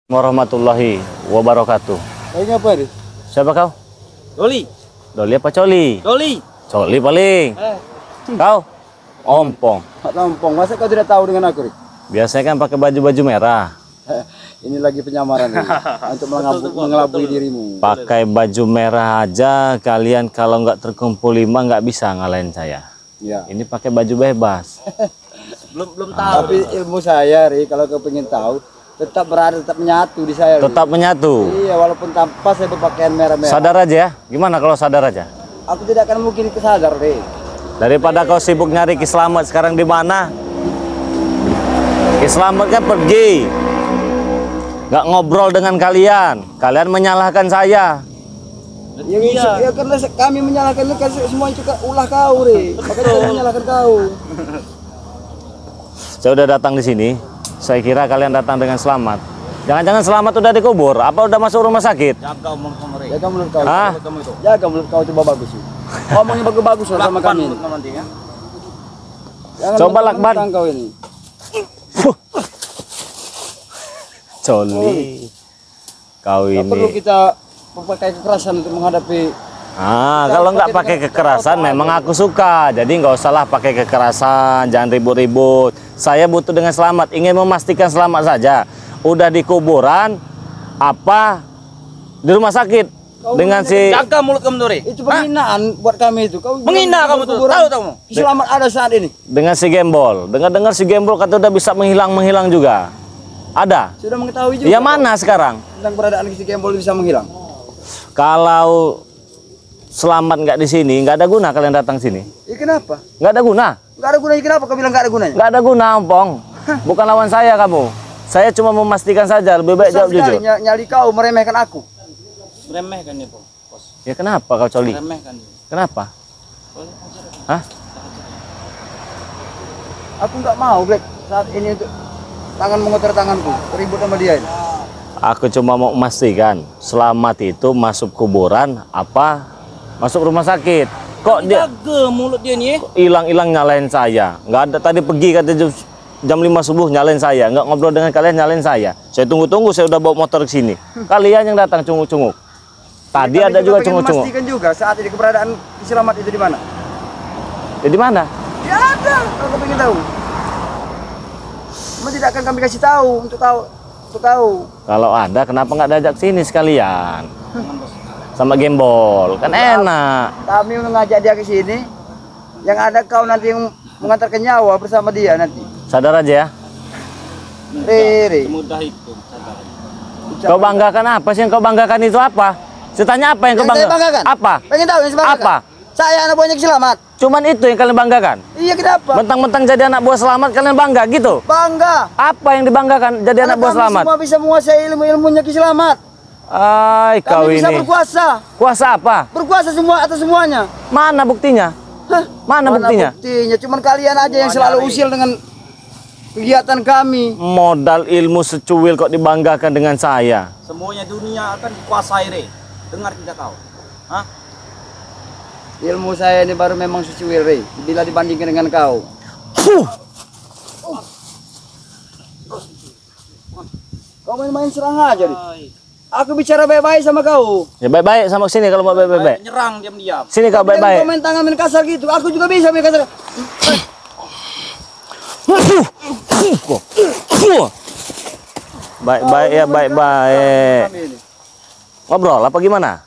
Warahmatullahi wabarakatuh. Ini apa ini? Siapa kau? Doli. Doli apa coli? Doli. Coli paling. Kau? Ompong. Pak Ompong, masa kau tidak tahu dengan aku, Rik? Biasanya kan pakai baju-baju merah. Ini lagi penyamaran ini, untuk mengelabui dirimu. Pakai baju merah aja kalian kalau nggak terkumpul 5 nggak bisa ngalahin saya. Ya. Ini pakai baju bebas. Belum tahu. Tapi ilmu saya, Rik, kalau kau pengen tahu, tetap berada, tetap menyatu di saya. Rik. Tetap menyatu. Iya, walaupun tanpa saya berpakaian merah-merah. Sadar aja ya. Gimana kalau sadar aja? Aku tidak akan mungkin kesadar, Rik. Daripada kau sibuk nyari Ki Slamet sekarang di mana? Ki Slamet kan pergi. Nggak ngobrol dengan kalian. Kalian menyalahkan saya. Ya karena kami menyalahkan kan semua itu ulah kau, Rik. Makanya saya menyalahkan kau. Saya udah datang di sini. Saya kira kalian datang dengan selamat. Jangan-jangan selamat udah dikubur? Apa udah masuk rumah sakit? Jaga mulut kamu, Rek. Jaga mulut kau. Hah? Jaga mulut kau, coba bagus. Ngomongnya bagus-bagus lah sama kami. Jangan Coba lakban. kau ini. Coli. Kau Tak perlu ini. kita pakai kekerasan untuk menghadapi. Kalau nggak pakai kekerasan memang aku suka. Jadi nggak usahlah pakai kekerasan, jangan ribut-ribut. Saya butuh dengan selamat, ingin memastikan selamat saja. Udah di kuburan apa di rumah sakit dengan si Jaga mulut kamu, Dori. Itu penghinaan buat kami itu. Kau Menghina kamu tuh. Tahu kamu. Selamat ada saat ini. dengan si Gembol. Dengar-dengar si Gembol kata udah bisa menghilang juga. Ada? Sudah mengetahui juga. Ya mana sekarang? Tentang keberadaan si Gembol bisa menghilang. Kalau selamat nggak di sini, nggak ada guna kalian datang sini. Ya kenapa? Nggak ada guna. Nggak ada gunanya, kenapa kau bilang nggak ada gunanya? Nggak ada guna, Ompong. Bukan lawan saya kamu. Saya cuma memastikan saja. Lebih baik Besar jawab sekali jujur. nyali kau meremehkan aku. Remehkan dia, Bos. Ya kenapa kau coli? Remehkan dia. Kenapa? Hah? Aku nggak mau, Black, saat ini untuk tangan mengotor tanganku, ribut sama dia ini. Aku cuma mau memastikan selamat itu masuk kuburan apa masuk rumah sakit. Kok dia Jaga mulut dia nih. hilang-hilang nyalain saya? Nggak ada, tadi pergi kata jam 5 subuh nyalain saya. Nggak ngobrol dengan kalian nyalain saya. Saya tunggu-tunggu, saya udah bawa motor ke sini. Kalian yang datang cunguk-cunguk. Tadi Kami ada juga pengen cunguk-cunguk. memastikan juga saat ini keberadaan Selamat itu di mana? Ya di mana? Ya ada, kalau kau pengen tahu. Cuma tidak akan kami kasih tahu untuk tahu. Kalau ada kenapa nggak diajak sini sekalian? Sama Gembol, kan enak. Kami mengajak dia ke sini. Yang ada kau nanti yang mengantarkan nyawa bersama dia nanti. Sadar aja ya. Riri. Semudah itu. Sabar. Kau banggakan apa sih yang kau banggakan itu apa? Saya tanya apa yang kau Yang saya banggakan? banggakan? Apa? Pengen tahu yang saya banggakan? Apa? Saya anak buahnya Selamat. Cuman itu yang kalian banggakan? Iya, kenapa? Mentang-mentang jadi anak buah Selamat kalian bangga gitu? Bangga. Apa yang dibanggakan jadi anak buah Kami Selamat? semua bisa menguasai ilmu-ilmunya Ki Selamat. Ay, kau Kami bisa ini. berkuasa. Kuasa apa? Berkuasa semua atas semuanya. Mana buktinya? Hah? Mana buktinya? Buktinya? Cuman kalian aja yang selalu usil dengan kegiatan kami. Modal ilmu secuil kok dibanggakan dengan saya. Semuanya dunia akan dikuasai, Rek. Dengar tidak kau? Hah? Ilmu saya ini baru memang secuil, Rey. Bila dibandingkan dengan kau. Kau main-main serang aja, nih. Aku bicara baik-baik sama kau. Ya baik-baik sama sini kalau mau baik-baik. Nyerang diam-diam. Sini kau Kau baik-baik. main tangan main kasar gitu. Aku juga bisa main kasar. Baik-baik ya, baik-baik. Ngobrol apa gimana?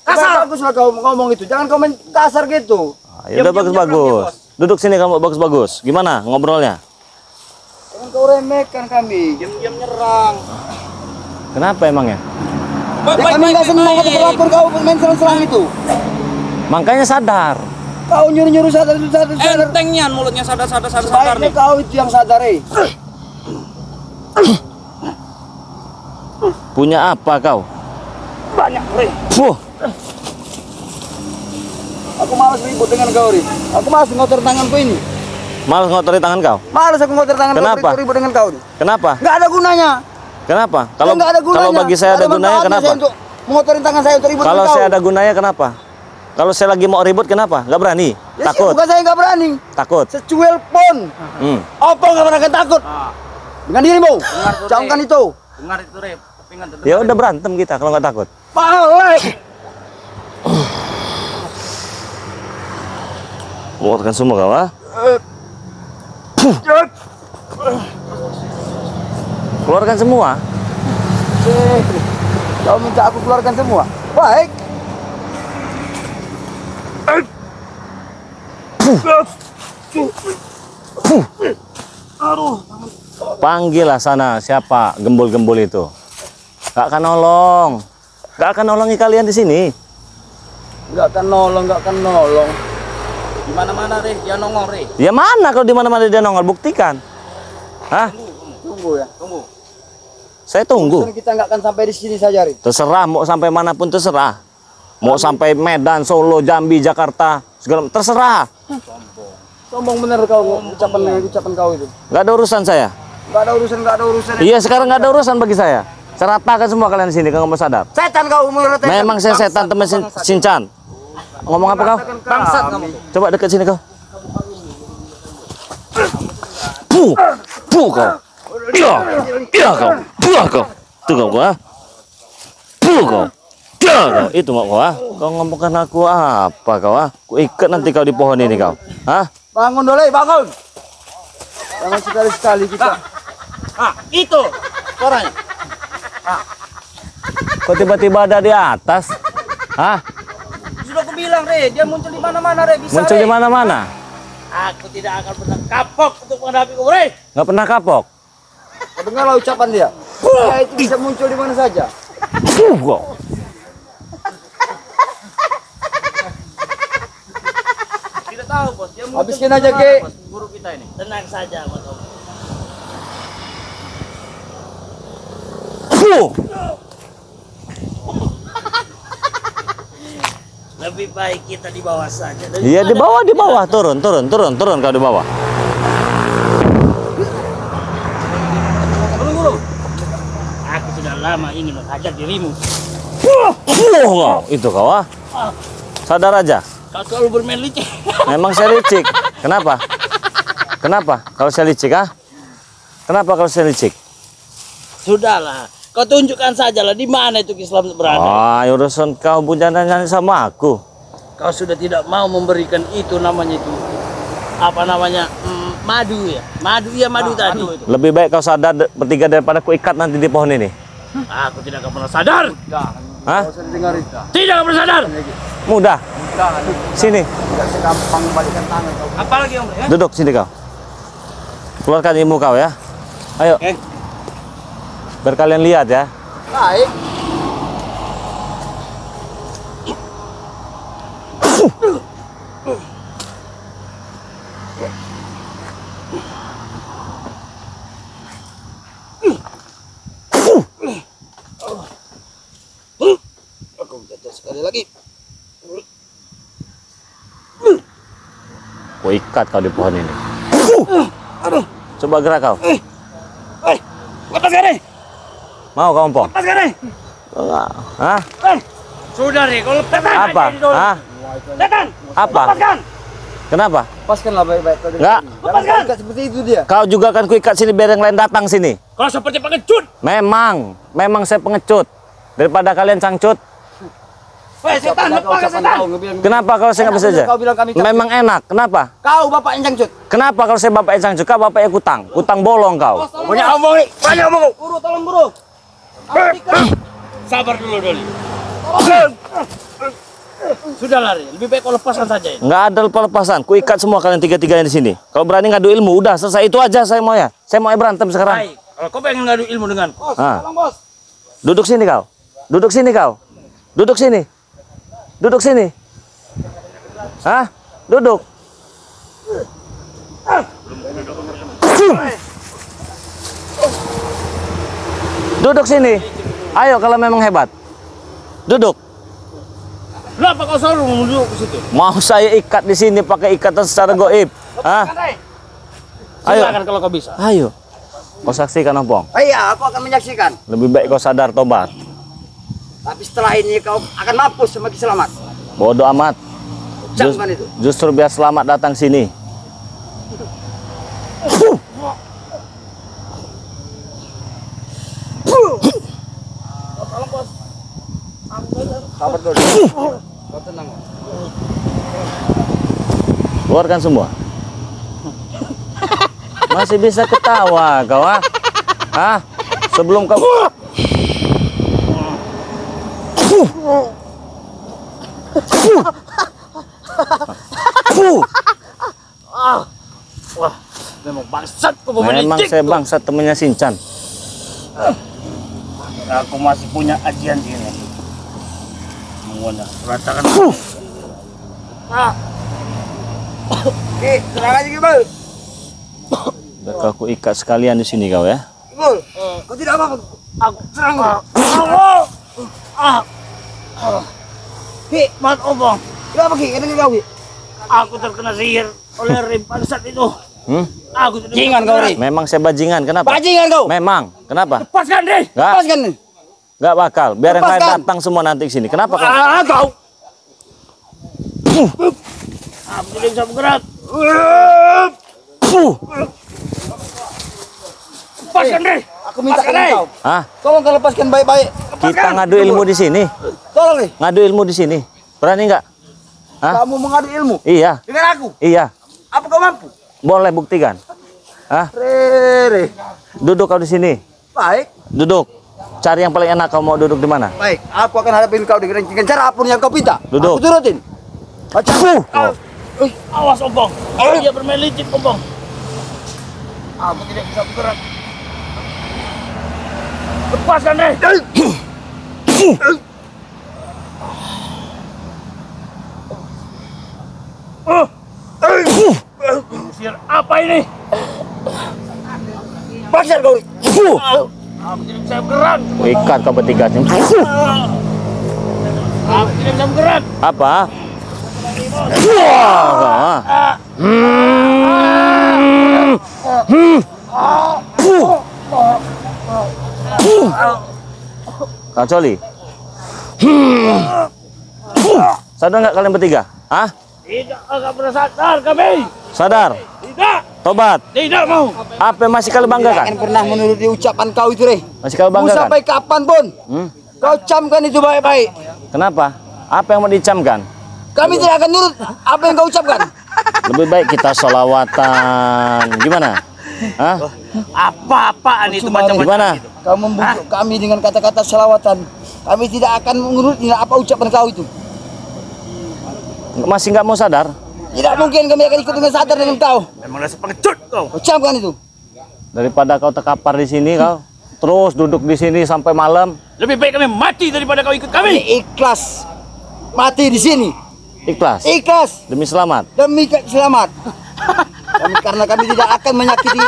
Kasar. Baguslah kau ngomong itu. Jangan kau main kasar gitu. Ya udah bagus-bagus. Duduk sini kamu bagus-bagus. Gimana ngobrolnya? Jangan kau remehkan kami. Diam-diam nyerang. Kenapa emangnya? Ya, kami nggak senang berlapor kau main serang-serang itu. Makanya sadar. Kau nyuruh-nyuruh sadar. Entengnya mulutnya sadar Sebaiknya nih. kau itu yang sadar, Rey. Punya apa kau? Banyak, Rey. Aku malas ribut dengan kau, Ri. Aku malas ngotor tanganku ini. Malas ngotori tangan kau? Malas aku ngotor tangan Kenapa? ribut dengan kau. Ri. Kenapa? Nggak ada gunanya. Kenapa? Kalau Nggak ada gunanya. kalau bagi saya ada Nggak gunanya manfaatnya kenapa? saya untuk mengotorin tangan saya untuk ribut Kalau dengan saya kau. ada gunanya kenapa? Kalau saya lagi mau ribut kenapa? Nggak berani? Ya, Takut? bukan saya nggak berani. Takut? Secuil pun. Hmm. Apa nggak pernah akan takut? Dengan dirimu. Jangan itu. Dengar itu, Rep. Ya udah berantem kita kalau nggak takut. Balik. Keluarkan semua kau, ah. Keluarkan semua. Kau minta aku keluarkan semua. Baik. Panggillah sana siapa gembul-gembul itu. Gak akan nolong. Gak akan nolongi kalian di sini. Nggak akan nolong. Di mana-mana Re, dia nongol Re. Ya mana kalau di mana-mana dia nongol, buktikan. Hah? Tunggu ya. Tunggu. Saya tunggu. Kita nggak akan sampai di sini saja, Rin. Terserah mau sampai manapun terserah. Mau sampai Medan, Solo, Jambi, Jakarta, segala terserah. Sombong bener kau ucapan kau itu. Gak ada urusan saya. Nggak ada urusan. Iya sekarang nggak ada urusan bagi saya. Saya ratakan semua kalian di sini, kalau mau sadar. Setan kau menurut Memang saya setan teman Sinchan. Ngomong apa kau? Bangsat kamu. Coba dekat sini kau. Puh kau. Iya kau. Puh kau. Tuh kau ah. Puh kau. Iya kau. Itu mau kau ah. Kau ngomongkan aku apa kau ah? Ku ikat nanti kau di pohon ini kau. Hah? Bangun dulu, bangun. Jangan sekali-sekali kita. Itu suaranya. Kok tiba-tiba ada di atas? Hah? Sudah aku bilang Re, dia muncul di mana-mana Re, bisa Muncul Re. di mana-mana? Aku tidak akan pernah kapok untuk menghadapi kamu Re. Nggak pernah kapok. Kau dengarlah ucapan dia. Dia itu bisa muncul di mana saja. Kau. Tidak tahu bos, dia muncul Habiskan di aja, mana-mana, Ki. bos. Guru kita ini. Tenang saja bos. Puh. Lebih baik kita di bawah saja. Iya di bawah, turun kau di bawah. Guru. Aku sudah lama ingin menghajar dirimu. Kau, itu kau ah. Sadar aja. Kau selalu bermain licik. Memang saya licik. Kenapa? Kenapa kalau saya licik ah? Kenapa kalau saya licik? Sudahlah, kau tunjukkan sajalah di mana itu Islam berada. Ah, urusan kau punya nanya sama aku. Kau sudah tidak mau memberikan itu namanya itu apa namanya madu ya, madu tadi. Lebih baik kau sadar bertiga daripada ku ikat nanti di pohon ini. Aku tidak akan pernah sadar. Hah? Kau sering dengar itu. Tidak akan pernah sadar. Mudah. Sini, Tidak segampang balikan tangan kau. Apalagi om ya? duduk sini kau. Keluarkan ilmu kau ya. Ayo. Biar kalian lihat ya. Baik. Aku jatuh sekali lagi. Ku ikat kau di pohon ini. Coba gerak kau. Lepaskan deh, Mau kau ompong? lepaskan deh. Enggak. Hah? Sudah deh, kalau lepaskan. Apa? Hah? Setan. Apa? Lepaskan. Kenapa? Lepaskanlah baik-baik kau. Enggak. Jangan ikat seperti itu dia. Kau juga kan ku ikat sini biar yang lain datang sini. Kau seperti pengecut. Memang saya pengecut. Daripada kalian cangcut. Weh setan, lepaskan setan. Kenapa kalau saya nggak bisa aja? Kau bilang kami cangcut. Memang enak. Kenapa? Kau bapak yang cangcut. Kenapa kalau saya bapaknya cangcut? Kau bapaknya kutang. Kutang bolong kau. Banyak omong nih. Banyak omong. Buru, tolong buru. Sabar dulu Doli. Sudah lari, lebih baik kau lepaskan saja ya. Nggak ada lepas-lepasan. Ku ikat semua kalian tiga-tiganya di sini. Kalau berani ngadu ilmu, udah selesai itu aja saya mau ya. Saya mau berantem sekarang. Baik, kalau kau pengen ngadu ilmu dengan Ah. Tolong bos. Duduk sini kau. Duduk sini kau. Duduk sini. Duduk sini. Hah? Duduk. Duduk sini. Ayo kalau memang hebat. Duduk. Kenapa kau selalu menuju ke situ? Mau saya ikat di sini pakai ikatan secara goib. Hah? Ayo. Silakan kalau kau bisa. Ayo. Kau saksikan ompong. Oh iya, aku akan menyaksikan. Lebih baik kau sadar tobat. Tapi setelah ini kau akan mampus semakin selamat. Bodoh amat. Ucapkan itu. Justru biar selamat datang sini. Sabar dulu. Kau tenang. Keluarkan semua. Masih bisa ketawa kau, ah? Hah? Sebelum kau Wah, memang bangsat kau memang saya bangsat temennya Shinchan. Aku masih punya ajian ini. Menguana ratakan. Tenang aja Gibal. Udah aku ikat sekalian di sini kau ya. Gibal, kau tidak apa-apa. Aku serang. Ki, Mat Obong, kenapa Ki? Kenapa kau Ki? aku terkena sihir oleh Rim bangsat itu. Aku tidak Bajingan kau Ri. Memang saya bajingan, kenapa? Bajingan kau. Memang, kenapa? Lepaskan deh. Enggak, Lepaskan. enggak bakal. Biar yang lain Lepaskan. datang semua nanti ke sini. Kenapa kau? Kau. Aku tidak bisa bergerak. Lepaskan deh. Aku minta Lepaskan deh. kau. Ah, Tolong kau lepaskan baik-baik. kita ngadu ilmu di sini. Tolong nih. Ngadu ilmu di sini. Berani nggak? Hah? Kamu mengadu ilmu Iya, dengan aku. iya. Apa kau mampu? Boleh buktikan. Hah? Re. Duduk kau di sini. Baik. Duduk. Cari yang paling enak, kau mau duduk di mana? Baik. Aku akan hadapin kau dengan cara apapun yang kau minta. Duduk. Aku turutin. Macam. Oh. Awas Obong. Dia bermain licik Obong. Aku tidak bisa bergerak. Lepaskan deh. Sihir apa ini? Pasar kau. Aku tidak bisa bergerak. Ikat kau bertiga sini. Aku tidak bisa bergerak. Apa? Wah. Kau Coli. Sadar nggak kalian bertiga? Hah? Tidak akan pernah sadar kami. Sadar? Tidak. Tobat. Tidak mau. Apa yang masih kalian Tidak banggakan? akan pernah menuruti ucapan kau itu, Re. Masih kalian Mau banggakan? sampai kapanpun. Kau camkan itu baik-baik. Kenapa? Apa yang mau dicamkan? Kami tidak akan nurut apa yang kau ucapkan. Lebih baik kita sholawatan. Gimana? Hah? Apa-apaan itu macam-macam Gimana? itu. Kau membujuk kami dengan kata-kata selawatan. Kami tidak akan menurut apa ucapan kau itu. Masih nggak mau sadar? Tidak mungkin kami akan ikut dengan sadar dengan kau. Memang dasar pengecut kau. Kau camkan itu. Daripada kau terkapar di sini, kau terus duduk di sini sampai malam. Lebih baik kami mati daripada kau ikut kami. Kami ikhlas mati di sini. Ikhlas Ikhlas demi selamat. demi selamat. Karena kami tidak akan menyakiti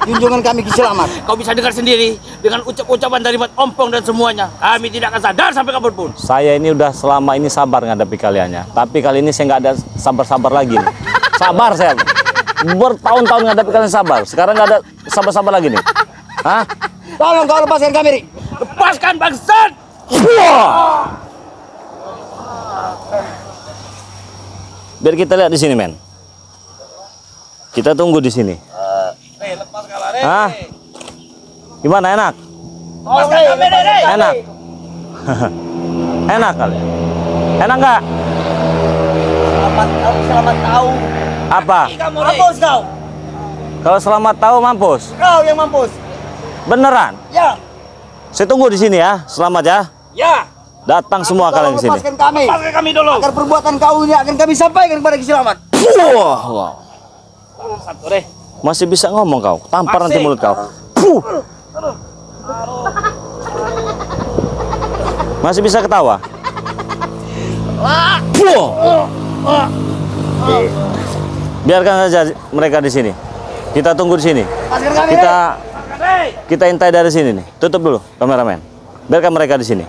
junjungan kami selamat. Kau bisa dengar sendiri dengan ucap-ucapan dari Mat Ompong dan semuanya. Kami tidak akan sadar sampai kapanpun. Saya ini udah selama ini sabar ngadapi kaliannya. Tapi kali ini saya nggak ada sabar-sabar lagi nih. Sabar saya. Bertahun-tahun ngadapi kalian sabar. Sekarang nggak ada sabar-sabar lagi nih. Hah? Tolong kau lepaskan kami, Ri. Lepaskan bangsat. Wah! Biar kita lihat di sini, men. Kita tunggu di sini. Lepas kalah, Hah? Gimana, enak? Lepaskan kami, Re. Enak. Enak kali. Enak nggak? Selamat tahu. Apa? Mampus kau. Kalau selamat tahu mampus. Kau yang mampus. Beneran? Ya. Saya tunggu di sini ya. Selamat ya. Ya. Datang semua kalian Tolong ke sini. lepaskan kami. Lepaskan kami dulu. Agar perbuatan kau ini akan kami sampaikan kepada Kiselamat. Wah. Satu, Re. Masih bisa ngomong kau. Tampar nanti Masih. mulut kau. Puh. Masih bisa ketawa? Puh. Biarkan saja mereka di sini. Kita tunggu di sini. Lepaskan kami. Kita intai dari sini nih. Tutup dulu kameramen. Biarkan mereka di sini.